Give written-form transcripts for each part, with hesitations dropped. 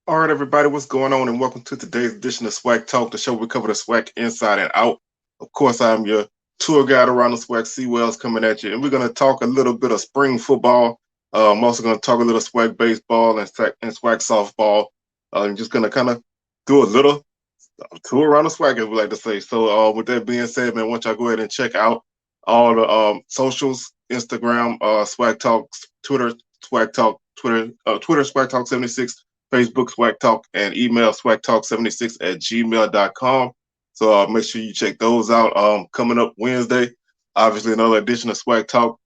All right, everybody, what's going on? And welcome to today's edition of Swac Talk, the show we cover the Swac inside and out. Of course, I'm your tour guide around the Swac, C. Wells, coming at you. And we're going to talk a little bit of spring football. I'm also going to talk a little Swac baseball and Swac softball. I'm just going to kind of do a little tour around the Swac, as we like to say. So, with that being said, man, once y'all go ahead and check out all the socials, Instagram, Swag Talk, Twitter, Swag Talk, Twitter, Swag Talk 76, Facebook, Swag Talk, and email swagtalk76 at gmail.com. So make sure you check those out. Coming up Wednesday, obviously another edition of Swag Talk.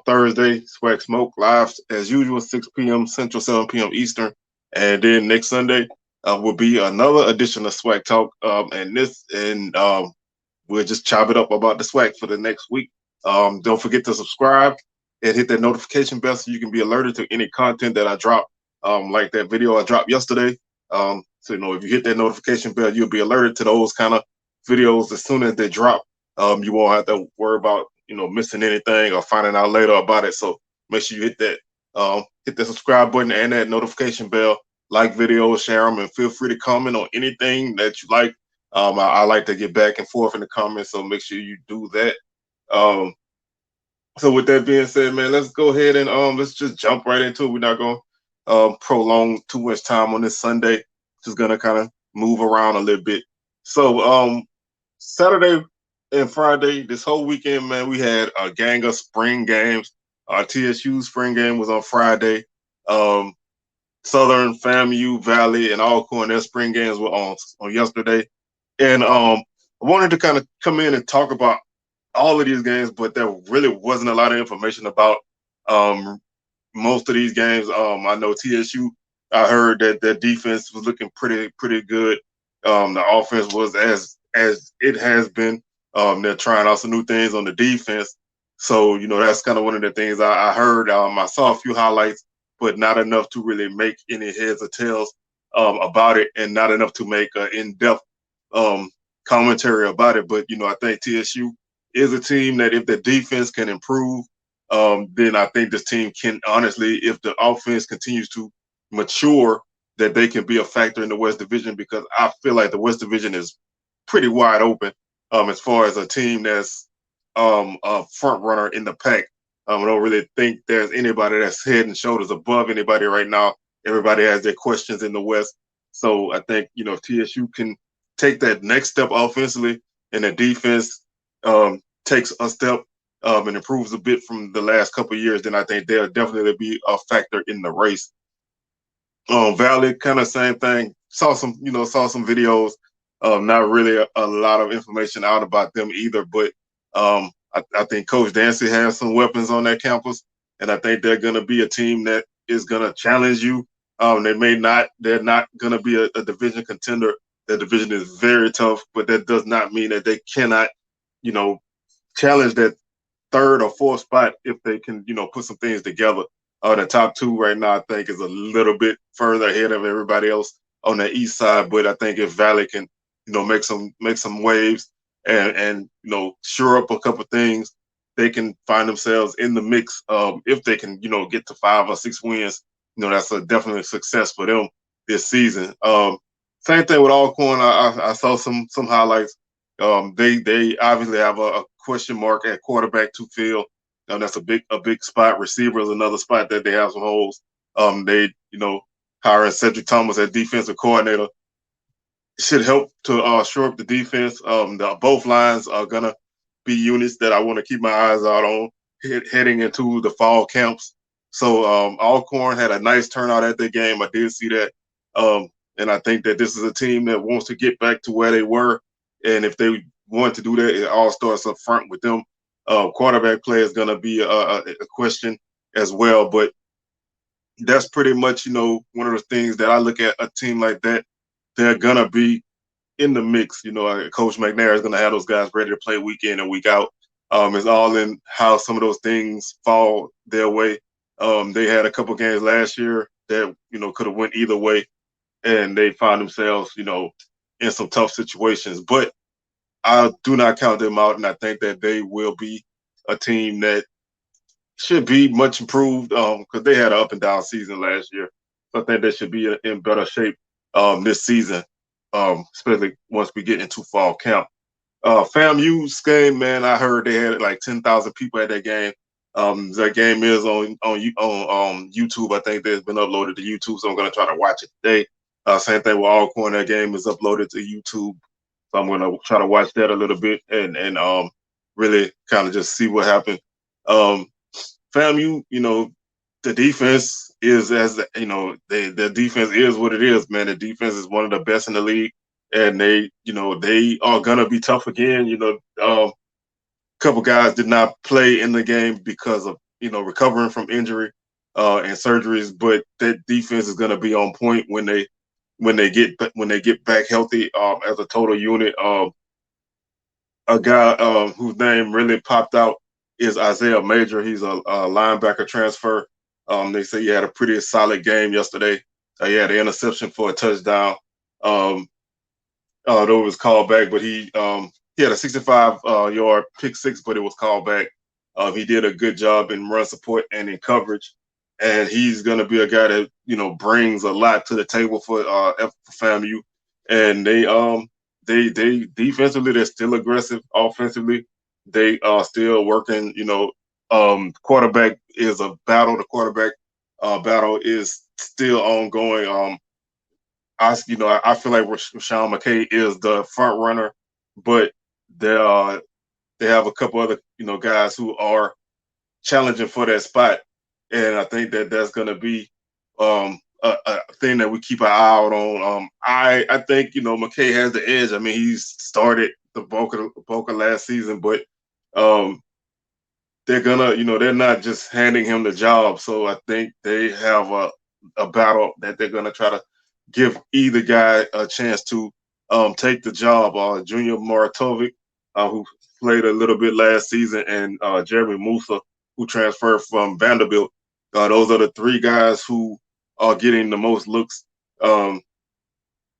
Thursday, Swag Smoke live as usual, 6 p.m. Central, 7 p.m. Eastern. And then next Sunday, will be another edition of Swag Talk. And we'll just chop it up about the Swag for the next week. Don't forget to subscribe and hit that notification bell so you can be alerted to any content that I drop. Like that video I dropped yesterday. So if you hit that notification bell, you'll be alerted to those kind of videos as soon as they drop. You won't have to worry about missing anything or finding out later about it. So make sure you hit the subscribe button and that notification bell, like videos, share them, and feel free to comment on anything that you like. I like to get back and forth in the comments, so make sure you do that. Um, so with that being said, man, let's go ahead and let's just jump right into it. We're not going to prolong too much time on this Sunday. Just gonna kind of move around a little bit. So Saturday and Friday, this whole weekend, man, we had a gang of spring games. Our TSU spring game was on Friday. Um, Southern, FAMU, Valley, and Alcorn, their spring games were on yesterday. And I wanted to kind of come in and talk about all of these games, but there really wasn't a lot of information about um, most of these games. I know TSU. I heard that their defense was looking pretty good. The offense was as it has been. They're trying out some new things on the defense. So that's kind of one of the things I heard. I saw a few highlights, but not enough to really make any heads or tails about it, and not enough to make an in-depth um, commentary about it. But I think TSU is a team that if the defense can improve, then I think this team can honestly, if the offense continues to mature, that they can be a factor in the West Division, because I feel like the West Division is pretty wide open as far as a team that's a front runner in the pack. I don't really think there's anybody that's head and shoulders above anybody right now. Everybody has their questions in the West. So I think, if TSU can take that next step offensively and the defense takes a step and improves a bit from the last couple of years, then I think they'll definitely be a factor in the race. Valley, kind of same thing. Saw some videos. Not really a lot of information out about them either, but I think Coach Dancy has some weapons on that campus, and I think they're going to be a team that is going to challenge you. They're not going to be a division contender. The division is very tough, but that does not mean that they cannot, you know, challenge that third or fourth spot if they can, put some things together. The top two right now, I think, is a little bit further ahead of everybody else on the east side. But I think if Valley can, make some waves and shore up a couple things, they can find themselves in the mix. If they can, get to 5 or 6 wins, that's definitely a success for them this season. Same thing with Alcorn. I saw some highlights. They obviously have a question mark at quarterback to fill. That's a big spot. Receiver is another spot that they have some holes. They hiring Cedric Thomas as defensive coordinator should help to shore up the defense. Both lines are gonna be units that I want to keep my eyes out on heading into the fall camps. So Alcorn had a nice turnout at the game. I did see that, and I think that this is a team that wants to get back to where they were. And if they want to do that, it all starts up front with them. Quarterback play is going to be a question as well, but that's pretty much one of the things that I look at a team like that. They're gonna be in the mix. Coach McNair is gonna have those guys ready to play week in and week out. It's all in how some of those things fall their way. They had a couple games last year that could have went either way, and they found themselves in some tough situations. But I do not count them out, and I think that they will be a team that should be much improved because they had an up and down season last year. I think they should be in better shape this season, especially once we get into fall camp. FAMU's game, man, I heard they had like 10,000 people at that game. That game is on YouTube. I think that's been uploaded to YouTube, so I'm gonna try to watch it today. Same thing with Alcorn. That game is uploaded to YouTube, so I'm gonna try to watch that a little bit and really kind of just see what happened. Um, FAMU, the defense is the defense is what it is, man. The defense is one of the best in the league, and they are gonna be tough again. A couple guys did not play in the game because of recovering from injury and surgeries, but that defense is gonna be on point when they get back healthy as a total unit. A guy whose name really popped out is Isaiah Major. He's a linebacker transfer. They say he had a pretty solid game yesterday. He had an interception for a touchdown. Though it was called back, but he had a 65-yard pick six, but it was called back. He did a good job in run support and in coverage, and he's going to be a guy that brings a lot to the table for FAMU. And they defensively they're still aggressive. Offensively, they are still working. Quarterback is a battle. The quarterback battle is still ongoing. I feel like Rashawn McKay is the front runner, but they have a couple other guys who are challenging for that spot, and I think that that's going to be a thing that we keep an eye out on. I think McKay has the edge. I mean, he's started the bulk of last season, but they're gonna they're not just handing him the job. So I think they have a battle that they're gonna try to give either guy a chance to take the job. Junior Maratovic, who played a little bit last season, and Jeremy Musa, who transferred from Vanderbilt. Those are the three guys who are getting the most looks.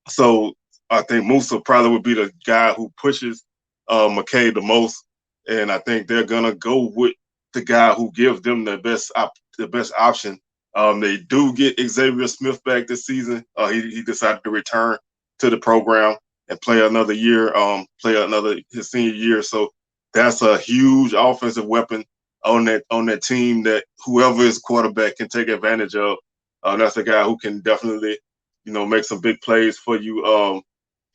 So I think Musa probably would be the guy who pushes McKay the most, and I think they're gonna go with the guy who gives them the best option. They do get Xavier Smith back this season. He decided to return to the program and play another year, his senior year. So that's a huge offensive weapon on that team that whoever is quarterback can take advantage of. That's a guy who can definitely, make some big plays for you.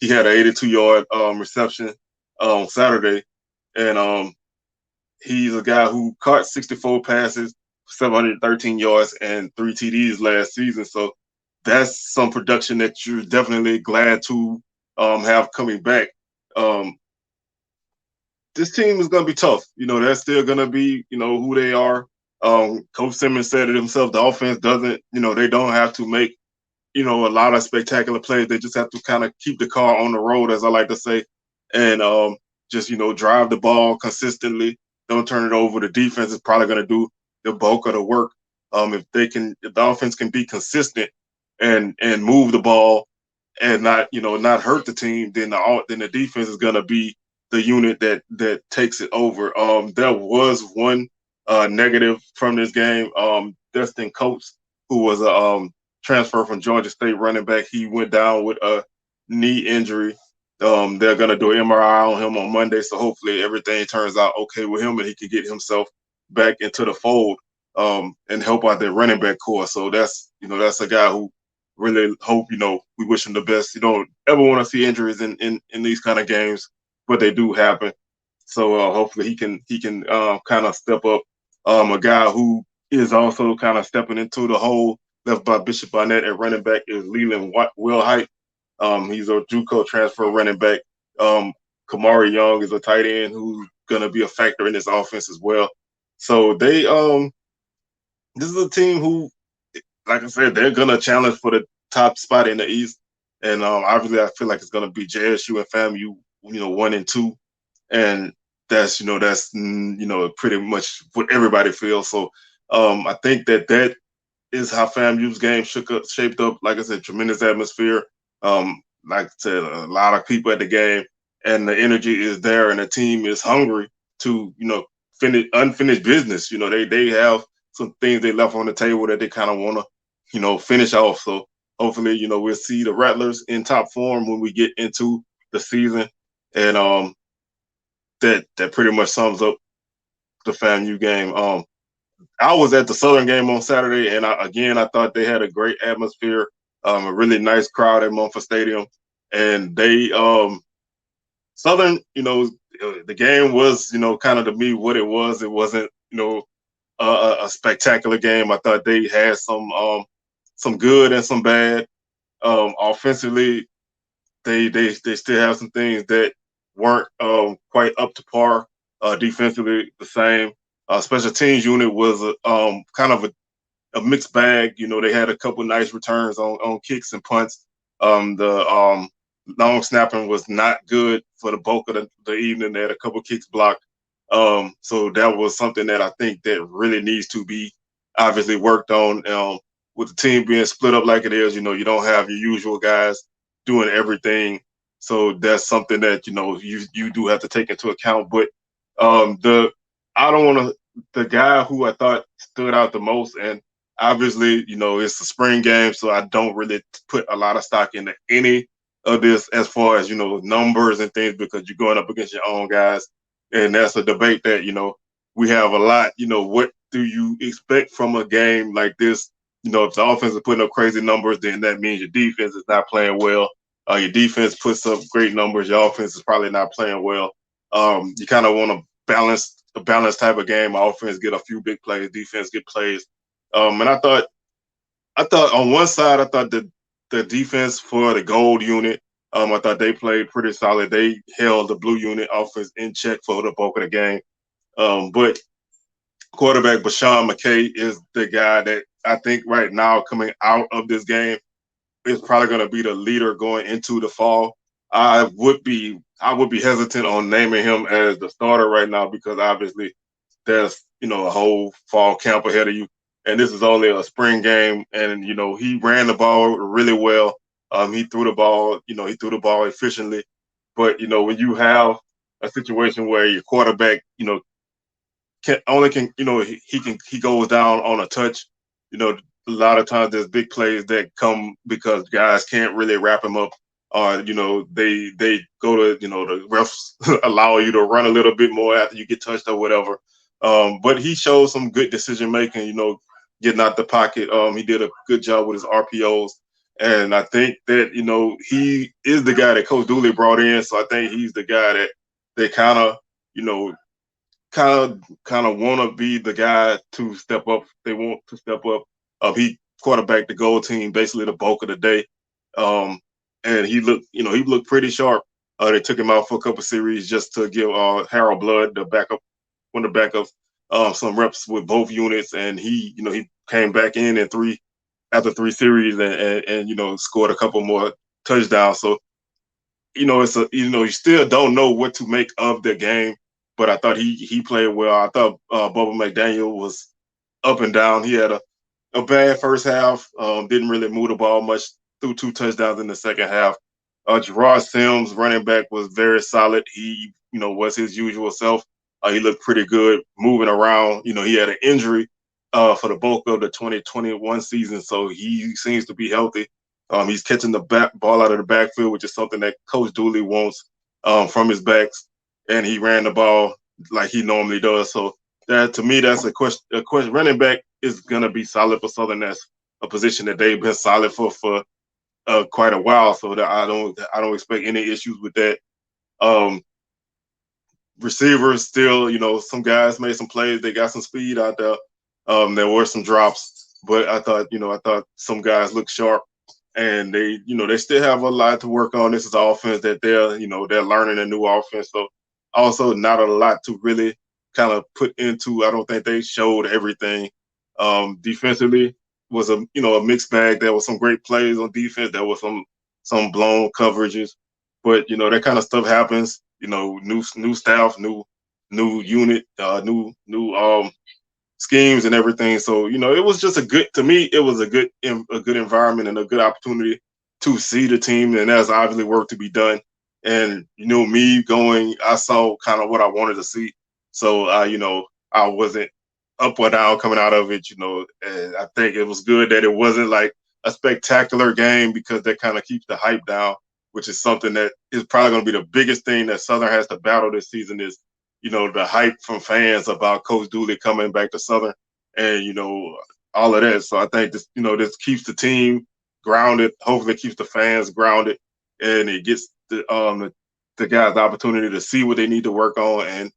He had an 82-yard reception on Saturday, and he's a guy who caught 64 passes, 713 yards, and 3 TDs last season. So that's some production that you're definitely glad to have coming back. This team is going to be tough. They're still going to be, who they are. Coach Simmons said it himself. The offense doesn't, they don't have to make, a lot of spectacular plays. They just have to kind of keep the car on the road, as I like to say, and just, drive the ball consistently. Don't turn it over. The defense is probably going to do the bulk of the work. If the offense can be consistent and move the ball and not hurt the team, then the defense is going to be the unit that takes it over. There was one negative from this game. Dustin Coates, who was a transfer from Georgia State running back, he went down with a knee injury. They're going to do an MRI on him on Monday, so hopefully everything turns out okay with him and he can get himself back into the fold and help out their running back core. So that's a guy who really hope, we wish him the best. You don't ever want to see injuries in these kind of games, but they do happen. So hopefully he can kind of step up. A guy who is also kind of stepping into the hole left by Bishop Barnett at running back is Leland Wilhite. He's a JUCO transfer running back. Kamari Young is a tight end who's going to be a factor in this offense as well. So this is a team who, like I said, they're going to challenge for the top spot in the East. And obviously I feel like it's going to be JSU and FAMU, 1 and 2. And that's pretty much what everybody feels. So I think that is how FAMU's game shaped up. Like I said, tremendous atmosphere. Like I said, a lot of people at the game, and the energy is there, and the team is hungry to finish unfinished business. They have some things they left on the table that they kind of want to finish off. So hopefully, we'll see the Rattlers in top form when we get into the season. And that pretty much sums up the FAMU game. I was at the Southern game on Saturday, and I thought they had a great atmosphere, a really nice crowd at Mumford Stadium, and they Southern, the game was, kind of to me what it was. It wasn't, a spectacular game. I thought they had some good and some bad. Offensively, they still have some things that weren't quite up to par. Defensively, the same. Special teams unit was kind of a mixed bag. They had a couple nice returns on kicks and punts. The long snapping was not good for the bulk of the evening. They had a couple kicks blocked. So that was something that I think that really needs to be obviously worked on. With the team being split up like it is, you don't have your usual guys doing everything. So that's something that you do have to take into account. But the I don't want to the guy who I thought stood out the most, and obviously it's the spring game, so I don't really put a lot of stock into any of this as far as numbers and things, because you're going up against your own guys, and that's a debate that we have a lot. What do you expect from a game like this? If the offense is putting up crazy numbers, then that means your defense is not playing well. Your defense puts up great numbers, your offense is probably not playing well. You kind of want to balance a balanced type of game. Offense get a few big plays, defense get plays. And I thought on one side, I thought the defense for the gold unit, I thought they played pretty solid. They held the blue unit offense in check for the bulk of the game. But quarterback Bashawn McKay is the guy that I think right now, coming out of this game, is probably going to be the leader going into the fall. I would be hesitant on naming him as the starter right now, because obviously there's a whole fall camp ahead of you, and this is only a spring game. And he ran the ball really well. He threw the ball efficiently. But when you have a situation where your quarterback he goes down on a touch, a lot of times there's big plays that come because guys can't really wrap him up, or they go to the refs allow you to run a little bit more after you get touched or whatever. But he showed some good decision making, getting out the pocket. He did a good job with his RPOs, and I think that he is the guy that Coach Dooley brought in. So I think he's the guy that they kind of want to be the guy to step up. They want to step up. He quarterbacked the goal team basically the bulk of the day, and he looked pretty sharp. They took him out for a couple series just to give Harold Blood, one of the backups, some reps with both units, and he came back in after three series and scored a couple more touchdowns. So you still don't know what to make of the game, but I thought he played well. I thought Bubba McDaniel was up and down. He had a bad first half, didn't really move the ball much, threw 2 touchdowns in the second half. Gerard Sims, running back, was very solid. He, was his usual self. He looked pretty good moving around. He had an injury for the bulk of the 2021 season, so he seems to be healthy. He's catching the ball out of the backfield, which is something that Coach Dooley wants from his backs, and he ran the ball like he normally does. So that, to me, that's a question. Running back is going to be solid for Southern. That's a position that they've been solid for quite a while. So that I don't expect any issues with that. Receivers still, some guys made some plays. They got some speed out there. There were some drops, but I thought some guys looked sharp, and they still have a lot to work on. This is an offense that they're learning a new offense. So also not a lot to really kind of put into. I don't think they showed everything. Defensively was a mixed bag. There was some great plays on defense. There was some blown coverages, but that kind of stuff happens. New staff, new unit, new schemes and everything. So it was just it was a good environment and a good opportunity to see the team, and there's obviously work to be done. And me going, I saw kind of what I wanted to see. So I wasn't up or down coming out of it, and I think it was good that it wasn't like a spectacular game because that kind of keeps the hype down, which is something that is probably going to be the biggest thing that Southern has to battle this season is, the hype from fans about Coach Dooley coming back to Southern and, all of that. So I think this keeps the team grounded. Hopefully it keeps the fans grounded and it gets the guys the opportunity to see what they need to work on and,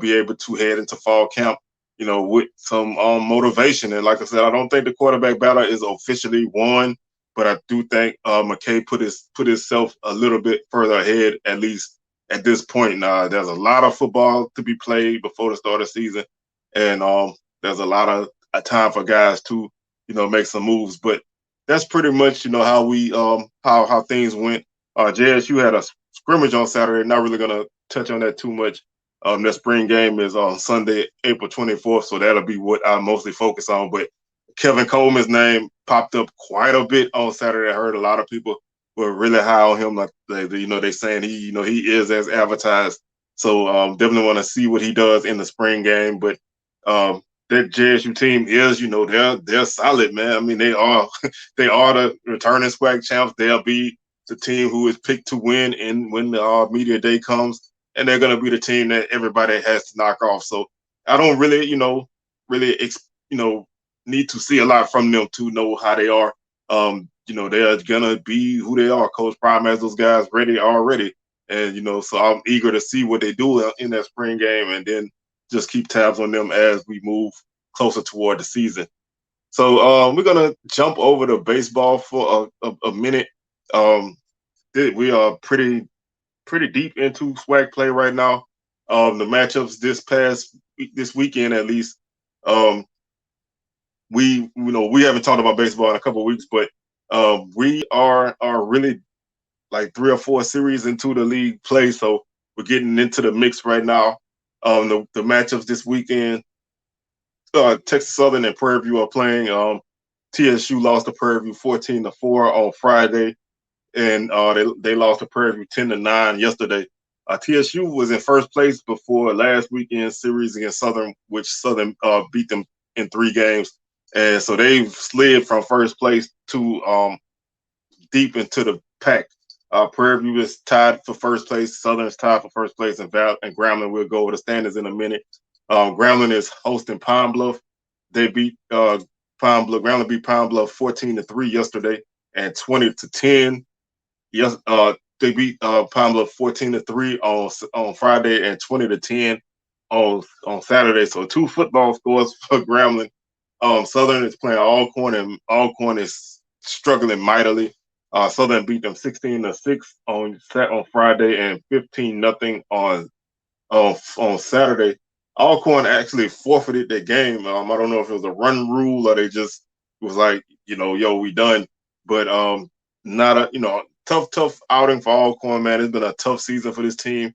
be able to head into fall camp with some motivation. And like I said, I don't think the quarterback battle is officially won, but I do think McKay put himself a little bit further ahead, at least at this point. Now, there's a lot of football to be played before the start of the season, and there's a lot of time for guys to, make some moves. But that's pretty much, how we how things went. JSU had a scrimmage on Saturday. Not really gonna touch on that too much. That spring game is on Sunday, April 24th, so that'll be what I mostly focus on. But Kevin Coleman's name popped up quite a bit on Saturday. I heard a lot of people were really high on him, like they saying he is as advertised. So definitely want to see what he does in the spring game. But that JSU team is, they're solid, man. I mean, they are they are the returning SWAC champs. They'll be the team who is picked to win and when the media day comes. And they're going to be the team that everybody has to knock off. So I don't really, need to see a lot from them to know how they are. They're going to be who they are. Coach Prime has those guys ready already. And, so I'm eager to see what they do in that spring game and then just keep tabs on them as we move closer toward the season. So we're going to jump over to baseball for a minute. We are pretty deep into SWAC play right now. The matchups this weekend at least. We haven't talked about baseball in a couple of weeks, but we are really like 3 or 4 series into the league play, so we're getting into the mix right now. The matchups this weekend, Texas Southern and Prairie View are playing. TSU lost to Prairie View 14-4 on Friday. And they lost to Prairie View 10-9 yesterday. TSU was in first place before last weekend's series against Southern, which Southern beat them in 3 games. And so they've slid from first place to deep into the pack. Prairie View is tied for first place. Southern is tied for first place, and Grambling will go over the standings in a minute. Grambling is hosting Pine Bluff. They beat Grambling beat Pine Bluff 14-3 yesterday and 20-10. Yes, they beat Pine Bluff 14-3 on Friday and 20-10 on Saturday. So 2 football scores for Grambling. Southern is playing Alcorn, and Alcorn is struggling mightily. Southern beat them 16-6 on Friday and 15-0 on Saturday. Alcorn actually forfeited that game. I don't know if it was a run rule or they just was like, we done. But not a tough outing for Alcorn, man. It's been a tough season for this team.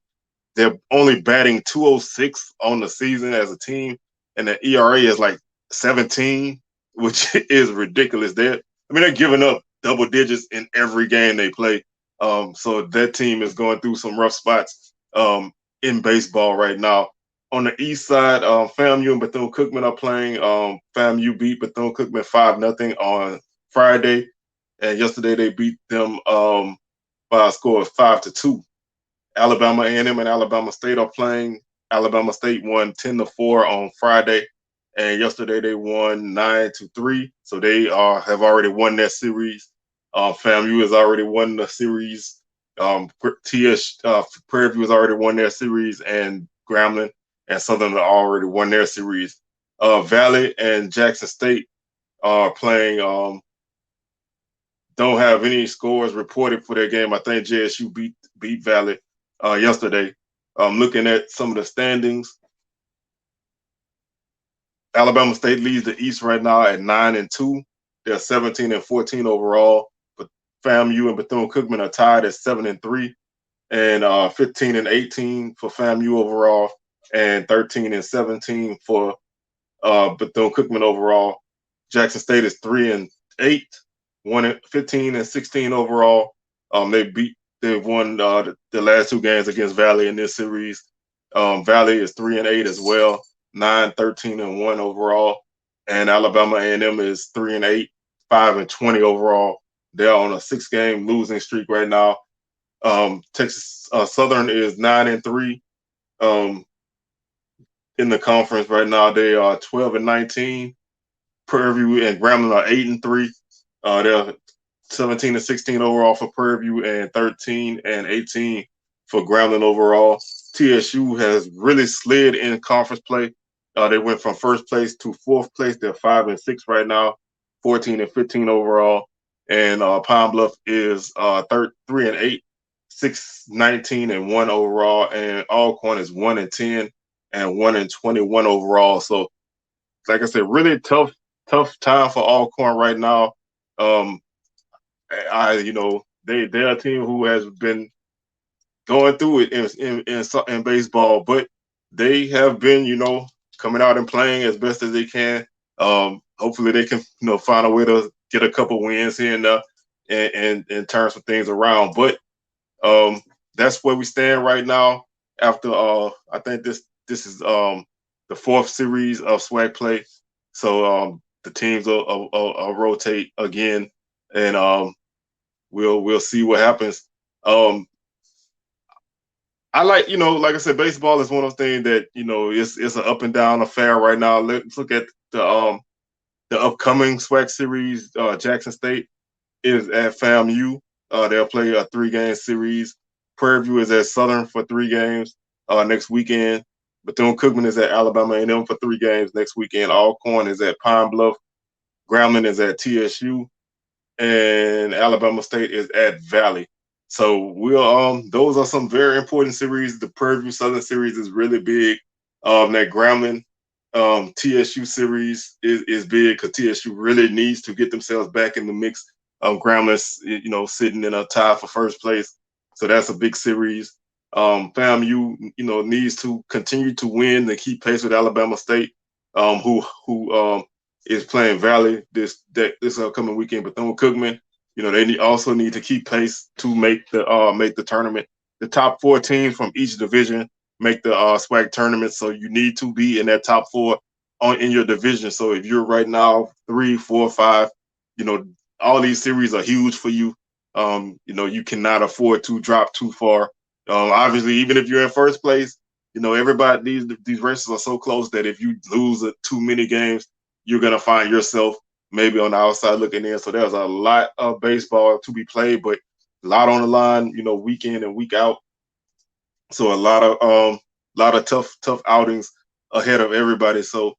They're only batting 206 on the season as a team, and the ERA is like 17, which is ridiculous. They're giving up double digits in every game they play. So that team is going through some rough spots in baseball right now. On the east side, FAMU and Bethune-Cookman are playing. FAMU beat Bethune-Cookman 5-0 on Friday, and yesterday they beat them by a score of 5-2. Alabama A&M and Alabama State are playing. Alabama State won 10-4 on Friday, and yesterday they won 9-3. So they have already won that series. FAMU has already won the series. Prairie View has already won their series, and Grambling and Southern have already won their series. Valley and Jackson State are playing. Don't have any scores reported for their game. I think JSU beat Valley yesterday. Looking at some of the standings, Alabama State leads the East right now at 9-2. They're 17-14 overall. But FAMU and Bethune-Cookman are tied at 7-3, and 15-18 for FAMU overall, and 13-17 for Bethune-Cookman overall. Jackson State is 3-8, 15-16 overall. They've won the last 2 games against Valley in this series. Valley is 3-8 as well. 9-13-1 overall, and Alabama A&M is 3-8, 5-20 overall. They're on a 6-game losing streak right now. Texas Southern is 9-3 in the conference right now. They are 12-19. Prairie View and Grambling are 8-3. They're 17-16 overall for Prairie View and 13-18 for Grambling overall. TSU has really slid in conference play. They went from first place to fourth place. They're 5-6 right now, 14-15 overall. And Pine Bluff is 3-8, 6-19-1 overall. And Alcorn is 1-10 and 1-21 overall. So, like I said, really tough time for Alcorn right now. They're a team who has been going through it in baseball, but they have been, coming out and playing as best as they can. Hopefully they can, find a way to get a couple wins here and there and turn some things around. But that's where we stand right now after I think this is the fourth series of SWAC play. So the teams will rotate again, and we'll see what happens. I like I said, baseball is one of those things that it's an up and down affair right now. Let's look at the upcoming SWAC series. Jackson State is at FAMU. They'll play a 3-game series. Prairie View is at Southern for 3 games next weekend. Bethune-Cookman is at Alabama A&M for 3 games next weekend. Alcorn is at Pine Bluff. Grambling is at TSU, and Alabama State is at Valley. So those are some very important series. The Prairie View Southern series is really big. That Grambling TSU series is big because TSU really needs to get themselves back in the mix. Grambling's, sitting in a tie for first place, so that's a big series. FAMU, needs to continue to win and keep pace with Alabama State, who is playing Valley this upcoming weekend. Bethune-Cookman, they also need to keep pace to make the tournament. The top 4 teams from each division make the SWAC tournament, so you need to be in that top 4 in your division. So if you're right now 3, 4, 5, all these series are huge for you. You cannot afford to drop too far. Obviously, even if you're in first place, everybody these races are so close that if you lose too many games, you're gonna find yourself maybe on the outside looking in. So there's a lot of baseball to be played, but a lot on the line, week in and week out. So a lot of tough outings ahead of everybody. So,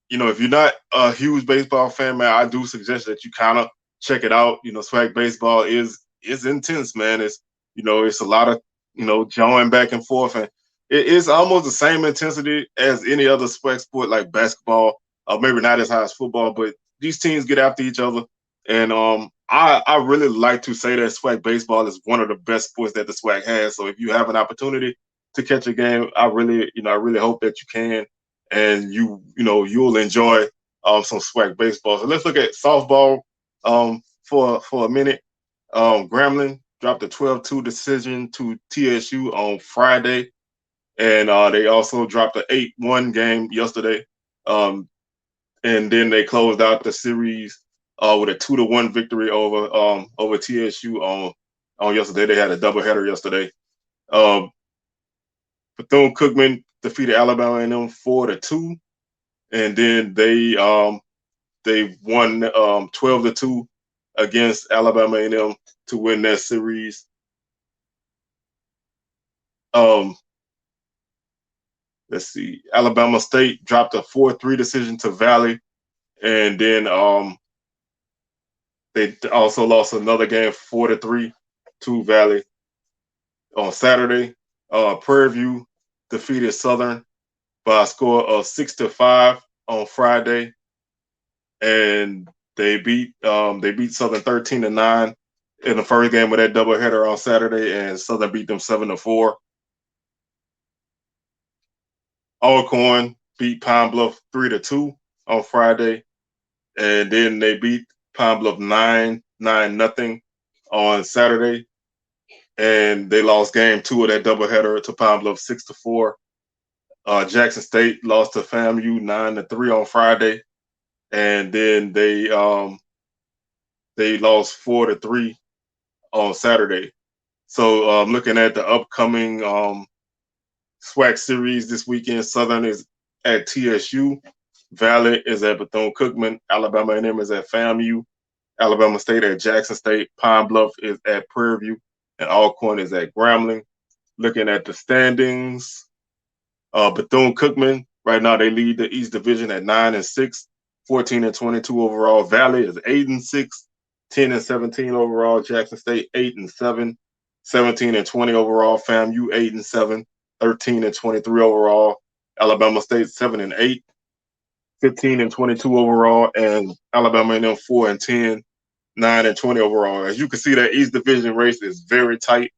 if you're not a huge baseball fan, man, I do suggest that you kind of check it out. SWAC baseball is intense, man. It's a lot of, jawing back and forth, and it is almost the same intensity as any other SWAC sport like basketball. Maybe not as high as football, but these teams get after each other. And I really like to say that SWAC baseball is one of the best sports that the SWAC has. So if you have an opportunity to catch a game, I really hope that you can, and you'll enjoy some SWAC baseball. So let's look at softball for a minute. Grambling dropped a 12-2 decision to TSU on Friday, and they also dropped an 8-1 game yesterday. And then they closed out the series with a 2-1 victory over TSU on yesterday. They had a doubleheader yesterday. Bethune-Cookman defeated Alabama A&M 4-2, and then they won 12-2 against Alabama A&M to win that series. Let's see. Alabama State dropped a 4-3 decision to Valley, and then they also lost another game 4-3 to Valley on Saturday. Prairie View defeated Southern by a score of 6-5 on Friday, and they beat Southern 13-9 in the first game of that doubleheader on Saturday, and Southern beat them 7-4. Alcorn beat Pine Bluff 3-2 on Friday, and then they beat Pine Bluff 9-0 on Saturday, and they lost game 2 of that doubleheader to Pine Bluff 6-4. Jackson State lost to FAMU 9-3 on Friday, and then they lost 4-3 on Saturday. So looking at the upcoming SWAC series this weekend, Southern is at TSU, Valley is at Bethune-Cookman, Alabama A&M is at FAMU, Alabama State at Jackson State, Pine Bluff is at Prairie View, and Alcorn is at Grambling. Looking at the standings, Bethune-Cookman right now they lead the East Division at 9-6, 14-22 overall. Valley is 8-6, 10-17 overall. Jackson State 8-7, 17-20 overall. FAMU 8-7, 13-23 overall. Alabama State 7-8, 15-22 overall, and Alabama A&M 4-10, 9-20 overall. As you can see, that East Division race is very tight.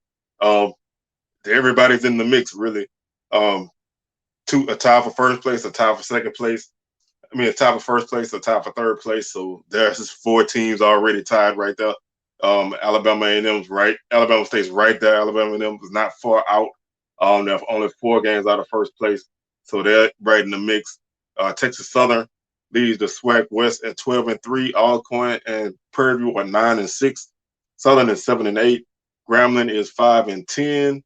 Everybody's in the mix, really. A tie for first place, a tie for second place. A tie for first place, a tie for third place. So there's 4 teams already tied right there. Alabama A&M's right. Alabama State's right there. Alabama A&M is not far out. They're only 4 games out of first place, so they're right in the mix. Texas Southern leads the SWAC West at 12-3. Alcorn and Prairie View are 9-6. Southern is 7-8. Grambling is 5-10.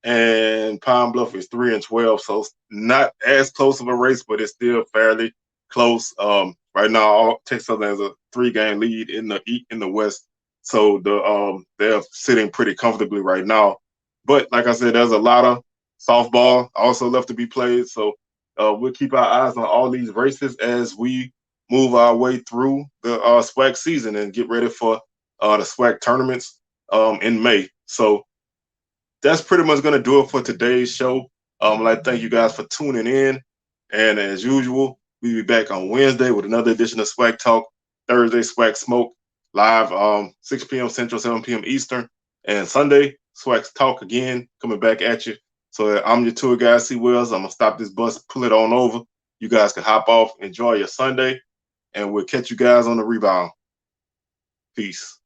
And Pine Bluff is 3-12, so it's not as close of a race, but it's still fairly close. Right now, Texas Southern has a 3-game lead in the West, so they're sitting pretty comfortably right now. But like I said, there's a lot of softball also left to be played, so we'll keep our eyes on all these races as we move our way through the SWAC season and get ready for the SWAC tournaments in May. So that's pretty much going to do it for today's show. I'd like to thank you guys for tuning in. And as usual, we'll be back on Wednesday with another edition of SWAC Talk. Thursday, SWAC Smoke, live 6 p.m. Central, 7 p.m. Eastern. And Sunday, SWAC Talk again, coming back at you. So I'm your tour guide, C. Wells. I'm going to stop this bus, pull it on over. You guys can hop off, enjoy your Sunday, and we'll catch you guys on the rebound. Peace.